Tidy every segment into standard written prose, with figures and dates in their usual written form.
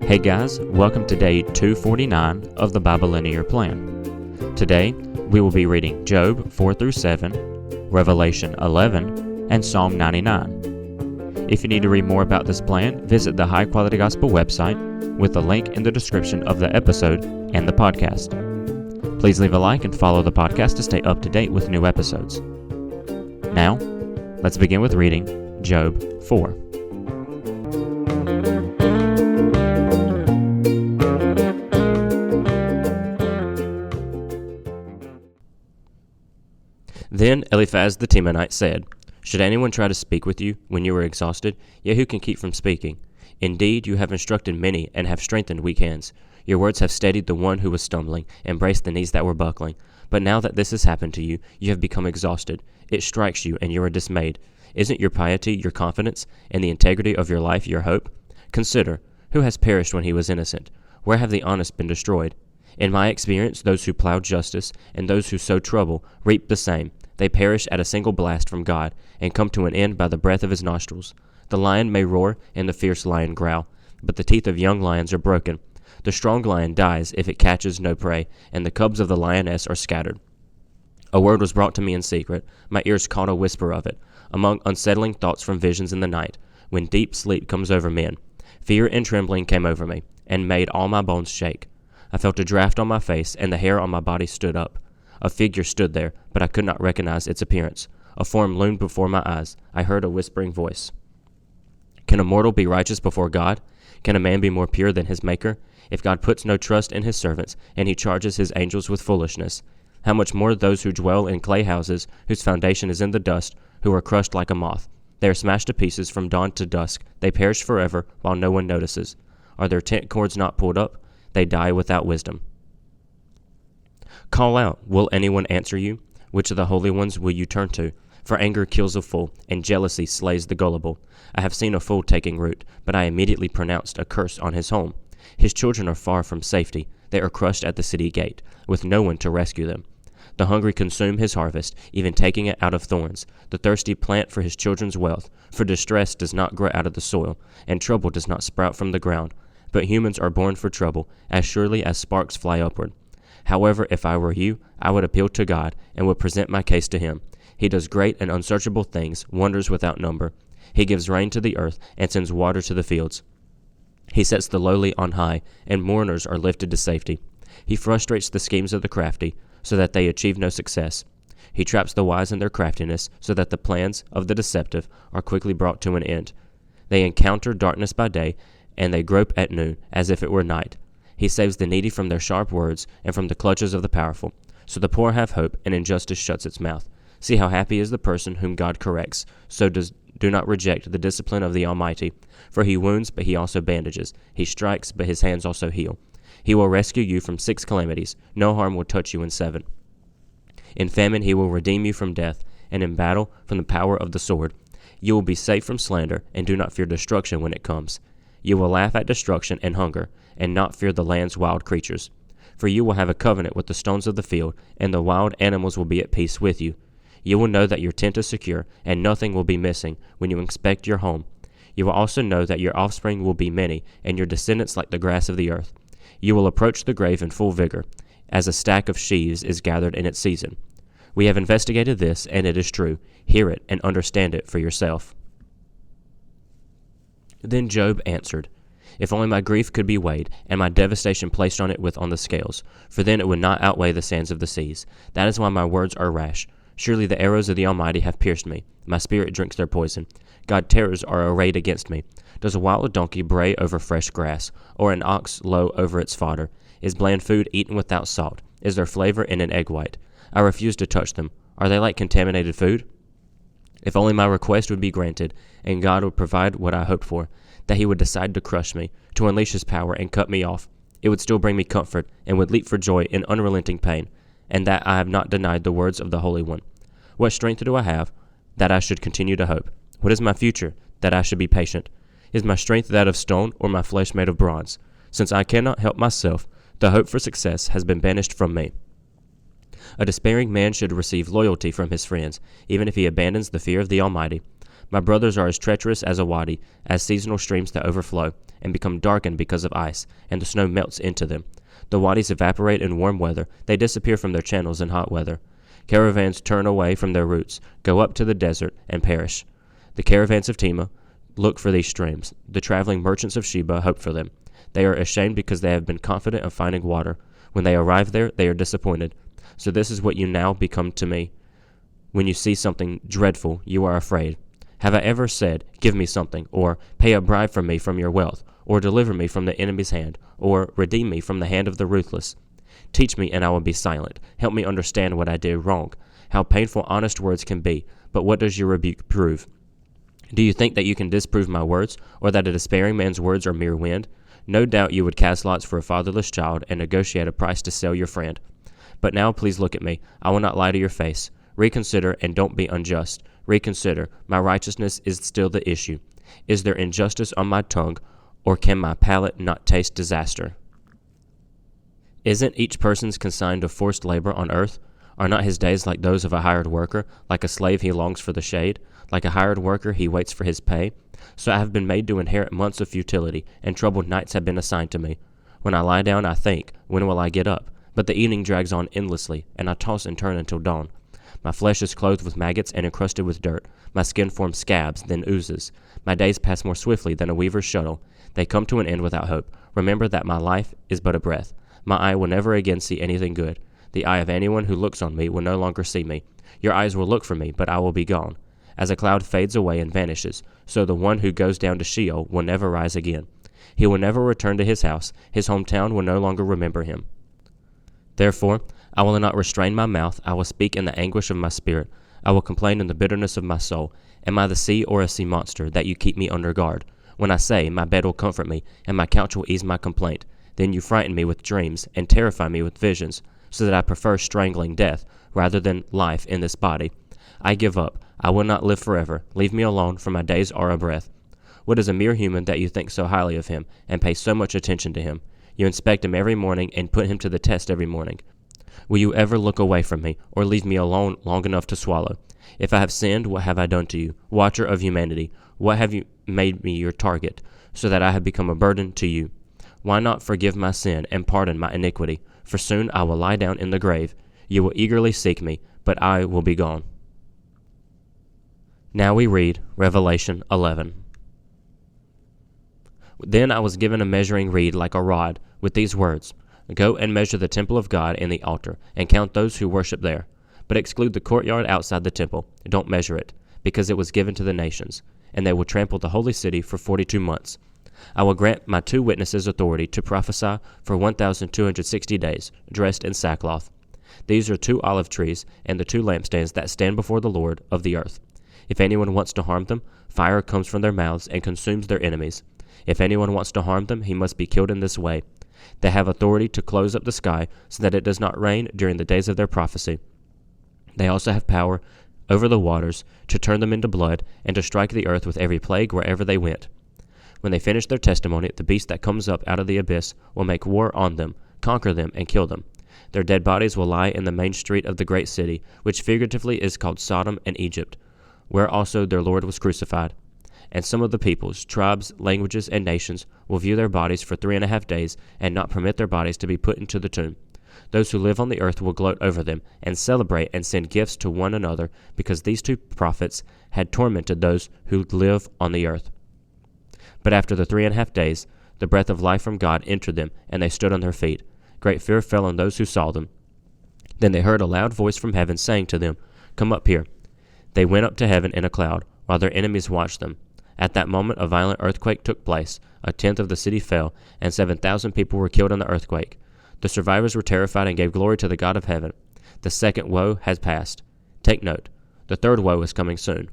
Hey guys, welcome to day 249 of the Bible Linear Plan. Today, we will be reading Job 4 through 7, Revelation 11, and Psalm 99. If you need to read more about this plan, visit the High Quality Gospel website with the link in the description of the episode and the podcast. Please leave a like and follow the podcast to stay up to date with new episodes. Now, let's begin with reading Job 4. Then Eliphaz the Temanite said, "Should anyone try to speak with you when you are exhausted? Yet who can keep from speaking? Indeed, you have instructed many and have strengthened weak hands. Your words have steadied the one who was stumbling and braced the knees that were buckling. But now that this has happened to you, you have become exhausted. It strikes you and you are dismayed. Isn't your piety your confidence, and the integrity of your life your hope? Consider, who has perished when he was innocent? Where have the honest been destroyed? In my experience, those who plow justice and those who sow trouble reap the same. They perish at a single blast from God, and come to an end by the breath of his nostrils. The lion may roar, and the fierce lion growl, but the teeth of young lions are broken. The strong lion dies if it catches no prey, and the cubs of the lioness are scattered. A word was brought to me in secret. My ears caught a whisper of it, among unsettling thoughts from visions in the night, when deep sleep comes over men. Fear and trembling came over me, and made all my bones shake. I felt a draft on my face, and the hair on my body stood up. A figure stood there, but I could not recognize its appearance. A form loomed before my eyes. I heard a whispering voice. Can a mortal be righteous before God? Can a man be more pure than his Maker? If God puts no trust in his servants, and he charges his angels with foolishness, how much more those who dwell in clay houses, whose foundation is in the dust, who are crushed like a moth? They are smashed to pieces from dawn to dusk. They perish forever, while no one notices. Are their tent cords not pulled up? They die without wisdom. Call out, will anyone answer you? Which of the holy ones will you turn to? For anger kills a fool, and jealousy slays the gullible. I have seen a fool taking root, but I immediately pronounced a curse on his home. His children are far from safety. They are crushed at the city gate, with no one to rescue them. The hungry consume his harvest, even taking it out of thorns. The thirsty plant for his children's wealth, for distress does not grow out of the soil, and trouble does not sprout from the ground. But humans are born for trouble, as surely as sparks fly upward. However, if I were you, I would appeal to God and would present my case to him. He does great and unsearchable things, wonders without number. He gives rain to the earth and sends water to the fields. He sets the lowly on high, and mourners are lifted to safety. He frustrates the schemes of the crafty, so that they achieve no success. He traps the wise in their craftiness, so that the plans of the deceptive are quickly brought to an end. They encounter darkness by day, and they grope at noon, as if it were night. He saves the needy from their sharp words and from the clutches of the powerful. So the poor have hope, and injustice shuts its mouth. See how happy is the person whom God corrects. So do not reject the discipline of the Almighty. For he wounds, but he also bandages. He strikes, but his hands also heal. He will rescue you from 6 calamities. No harm will touch you in 7. In famine he will redeem you from death, and in battle from the power of the sword. You will be safe from slander, and do not fear destruction when it comes. You will laugh at destruction and hunger, and not fear the land's wild creatures. For you will have a covenant with the stones of the field, and the wild animals will be at peace with you. You will know that your tent is secure, and nothing will be missing when you inspect your home. You will also know that your offspring will be many, and your descendants like the grass of the earth. You will approach the grave in full vigor, as a stack of sheaves is gathered in its season. We have investigated this, and it is true. Hear it and understand it for yourself." Then Job answered, "If only my grief could be weighed, and my devastation placed on the scales, for then it would not outweigh the sands of the seas. That is why my words are rash. Surely the arrows of the Almighty have pierced me. My spirit drinks their poison. God's terrors are arrayed against me. Does a wild donkey bray over fresh grass, or an ox low over its fodder? Is bland food eaten without salt? Is there flavor in an egg white? I refuse to touch them. Are they like contaminated food? If only my request would be granted, and God would provide what I hoped for, that he would decide to crush me, to unleash his power and cut me off. It would still bring me comfort, and would leap for joy in unrelenting pain, and that I have not denied the words of the Holy One. What strength do I have, that I should continue to hope? What is my future, that I should be patient? Is my strength that of stone, or my flesh made of bronze? Since I cannot help myself, the hope for success has been banished from me. A despairing man should receive loyalty from his friends, even if he abandons the fear of the Almighty. My brothers are as treacherous as a wadi, as seasonal streams that overflow. and become darkened because of ice, and the snow melts into them. The wadis evaporate in warm weather, they disappear from their channels in hot weather. Caravans turn away from their routes, go up to the desert, and perish. The caravans of Tema look for these streams. The traveling merchants of Sheba hope for them. They are ashamed because they have been confident of finding water. When they arrive there, they are disappointed. So this is what you now become to me. When you see something dreadful, you are afraid. Have I ever said, give me something, or pay a bribe from me from your wealth, or deliver me from the enemy's hand, or redeem me from the hand of the ruthless? Teach me, and I will be silent. Help me understand what I did wrong. How painful honest words can be, but what does your rebuke prove? Do you think that you can disprove my words, or that a despairing man's words are mere wind? No doubt you would cast lots for a fatherless child and negotiate a price to sell your friend. But now please look at me. I will not lie to your face. Reconsider and don't be unjust. Reconsider. My righteousness is still the issue. Is there injustice on my tongue, or can my palate not taste disaster? Isn't each person's consigned to forced labor on earth? Are not his days like those of a hired worker? Like a slave he longs for the shade? Like a hired worker he waits for his pay? So I have been made to inherit months of futility, and troubled nights have been assigned to me. When I lie down I think, when will I get up? But the evening drags on endlessly, and I toss and turn until dawn. My flesh is clothed with maggots and encrusted with dirt. My skin forms scabs, then oozes. My days pass more swiftly than a weaver's shuttle. They come to an end without hope. Remember that my life is but a breath. My eye will never again see anything good. The eye of anyone who looks on me will no longer see me. Your eyes will look for me, but I will be gone. As a cloud fades away and vanishes, so the one who goes down to Sheol will never rise again. He will never return to his house. His hometown will no longer remember him. Therefore, I will not restrain my mouth. I will speak in the anguish of my spirit. I will complain in the bitterness of my soul. Am I the sea or a sea monster, that you keep me under guard? When I say, my bed will comfort me, and my couch will ease my complaint, then you frighten me with dreams, and terrify me with visions, so that I prefer strangling death, rather than life in this body. I give up. I will not live forever. Leave me alone, for my days are a breath. What is a mere human that you think so highly of him, and pay so much attention to him? You inspect him every morning, and put him to the test every morning. Will you ever look away from me, or leave me alone long enough to swallow? If I have sinned, what have I done to you? Watcher of humanity, what have you made me your target, so that I have become a burden to you? Why not forgive my sin and pardon my iniquity? For soon I will lie down in the grave. You will eagerly seek me, but I will be gone. Now we read Revelation 11. Then I was given a measuring reed like a rod, with these words, Go and measure the temple of God and the altar, and count those who worship there. But exclude the courtyard outside the temple. Don't measure it, because it was given to the nations, and they will trample the holy city for 42 months. I will grant my 2 witnesses authority to prophesy for 1,260 days, dressed in sackcloth. These are 2 olive trees and the 2 lampstands that stand before the Lord of the earth. If anyone wants to harm them, fire comes from their mouths and consumes their enemies. If anyone wants to harm them, he must be killed in this way. They have authority to close up the sky so that it does not rain during the days of their prophecy. They also have power over the waters to turn them into blood and to strike the earth with every plague wherever they went. When they finish their testimony, the beast that comes up out of the abyss will make war on them, conquer them, and kill them. Their dead bodies will lie in the main street of the great city, which figuratively is called Sodom and Egypt, where also their Lord was crucified. And some of the peoples, tribes, languages, and nations will view their bodies for 3.5 days and not permit their bodies to be put into the tomb. Those who live on the earth will gloat over them and celebrate and send gifts to one another because these 2 prophets had tormented those who live on the earth. But after the 3.5 days, the breath of life from God entered them, and they stood on their feet. Great fear fell on those who saw them. Then they heard a loud voice from heaven saying to them, Come up here. They went up to heaven in a cloud, while their enemies watched them. At that moment a violent earthquake took place. 1/10 of the city fell, and 7,000 people were killed in the earthquake. The survivors were terrified and gave glory to the God of heaven. The second woe has passed. Take note, the third woe is coming soon.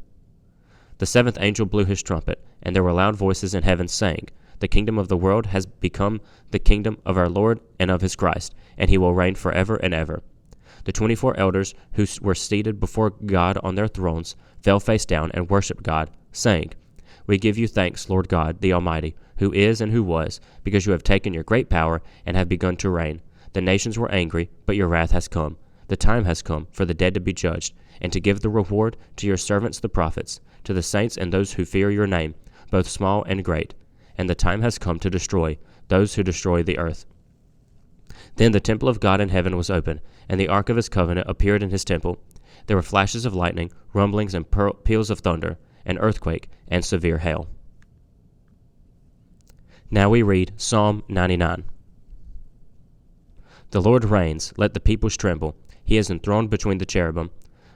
The 7th angel blew his trumpet, and there were loud voices in heaven saying, The kingdom of the world has become the kingdom of our Lord and of his Christ, and he will reign forever and ever. The 24 elders who were seated before God on their thrones fell face down and worshipped God, saying, We give you thanks, Lord God, the Almighty, who is and who was, because you have taken your great power and have begun to reign. The nations were angry, but your wrath has come. The time has come for the dead to be judged, and to give the reward to your servants the prophets, to the saints and those who fear your name, both small and great. and the time has come to destroy those who destroy the earth. Then the temple of God in heaven was opened, and the ark of his covenant appeared in his temple. There were flashes of lightning, rumblings and peals of thunder, an earthquake, and severe hail. Now we read Psalm 99. The Lord reigns, let the peoples tremble. He is enthroned between the cherubim.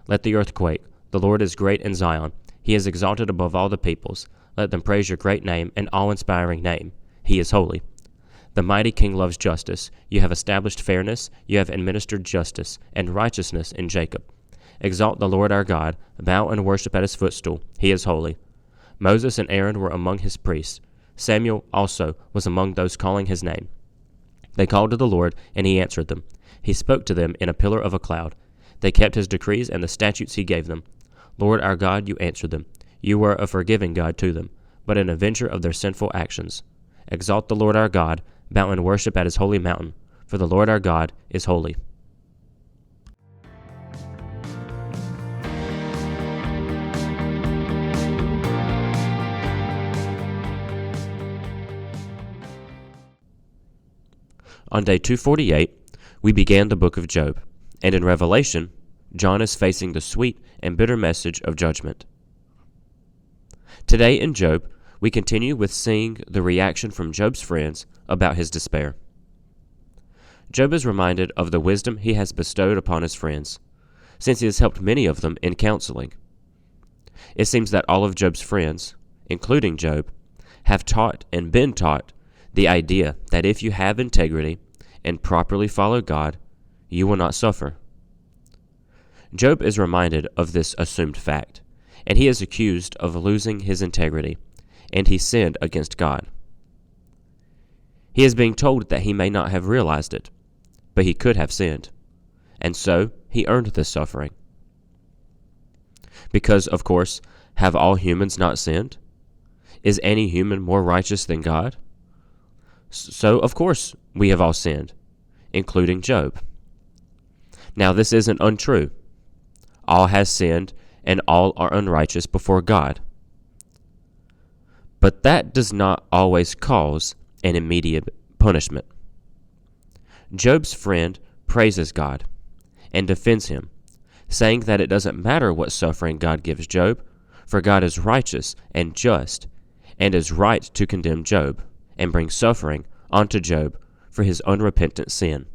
Let the earth quake. The Lord is great in Zion. He is exalted above all the peoples. Let them praise your great name and awe-inspiring name. He is holy. The mighty King loves justice. You have established fairness. You have administered justice and righteousness in Jacob. Exalt the Lord our God. Bow and worship at his footstool. He is holy. Moses and Aaron were among his priests. Samuel also was among those calling his name. They called to the Lord, and he answered them. He spoke to them in a pillar of a cloud. They kept his decrees and the statutes he gave them. Lord our God, you answered them. You were a forgiving God to them, but an avenger of their sinful actions. Exalt the Lord our God. Bow and worship at his holy mountain, for the Lord our God is holy. On day 248, we began the book of Job, and in Revelation, John is facing the sweet and bitter message of judgment. Today in Job, we continue with seeing the reaction from Job's friends about his despair. Job is reminded of the wisdom he has bestowed upon his friends, since he has helped many of them in counseling. It seems that all of Job's friends, including Job, have taught and been taught the idea that if you have integrity and properly follow God, you will not suffer. Job is reminded of this assumed fact, and he is accused of losing his integrity, and he sinned against God. He is being told that he may not have realized it, but he could have sinned, and so he earned this suffering. Because, of course, have all humans not sinned? Is any human more righteous than God? So, of course, we have all sinned, including Job. Now, this isn't untrue. All has sinned, and all are unrighteous before God. But that does not always cause an immediate punishment. Job's friend praises God and defends him, saying that it doesn't matter what suffering God gives Job, for God is righteous and just, and is right to condemn Job and bring suffering onto Job for his unrepentant sin.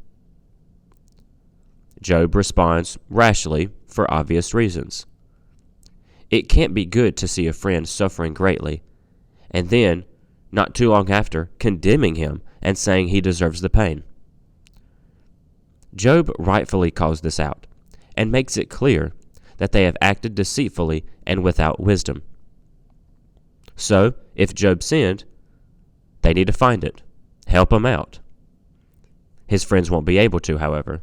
Job responds rashly for obvious reasons. It can't be good to see a friend suffering greatly, and then, not too long after, condemning him and saying he deserves the pain. Job rightfully calls this out, and makes it clear that they have acted deceitfully and without wisdom. So, if Job sinned, they need to find it, help him out. His friends won't be able to, however.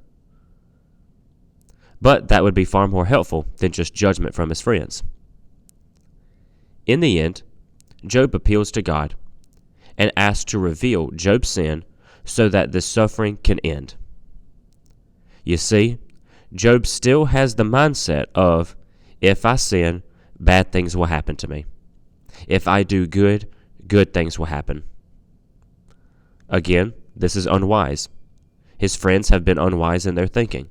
But that would be far more helpful than just judgment from his friends. In the end, Job appeals to God and asks to reveal Job's sin so that this suffering can end. You see, Job still has the mindset of, if I sin, bad things will happen to me. If I do good, good things will happen. Again, this is unwise. His friends have been unwise in their thinking.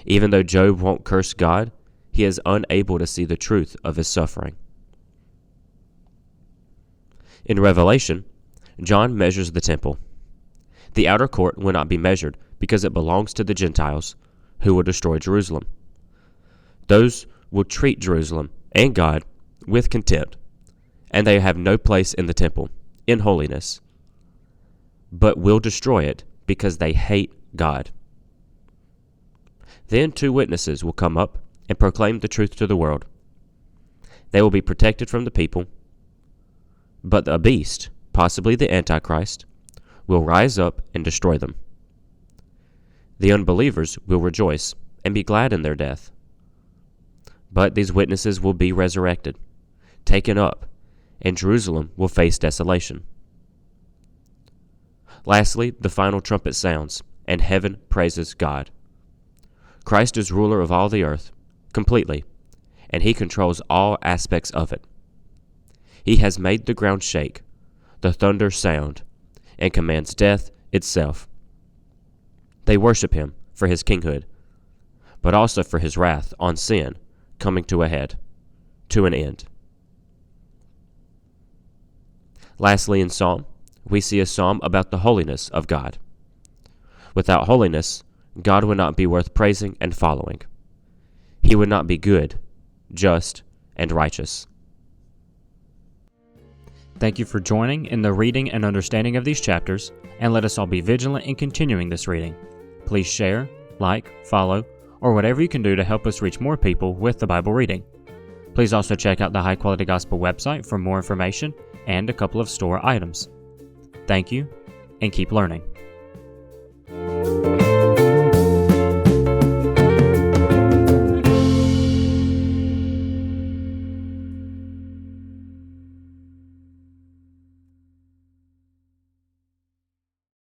Even though Job won't curse God, he is unable to see the truth of his suffering. In Revelation, John measures the temple. The outer court will not be measured because it belongs to the Gentiles, who will destroy Jerusalem. Those will treat Jerusalem and God with contempt, and they have no place in the temple, in holiness, but will destroy it because they hate God. Then 2 witnesses will come up and proclaim the truth to the world. They will be protected from the people, but a beast, possibly the Antichrist, will rise up and destroy them. The unbelievers will rejoice and be glad in their death. But these witnesses will be resurrected, taken up, and Jerusalem will face desolation. Lastly, the final trumpet sounds, and heaven praises God. Christ is ruler of all the earth, completely, and he controls all aspects of it. He has made the ground shake, the thunder sound, and commands death itself. They worship him for his kinghood, but also for his wrath on sin coming to an end. Lastly, in Psalm, we see a psalm about the holiness of God. Without holiness, God would not be worth praising and following. He would not be good, just, and righteous. Thank you for joining in the reading and understanding of these chapters, and let us all be vigilant in continuing this reading. Please share, like, follow, or whatever you can do to help us reach more people with the Bible reading. Please also check out the High Quality Gospel website for more information and a couple of store items. Thank you, and keep learning.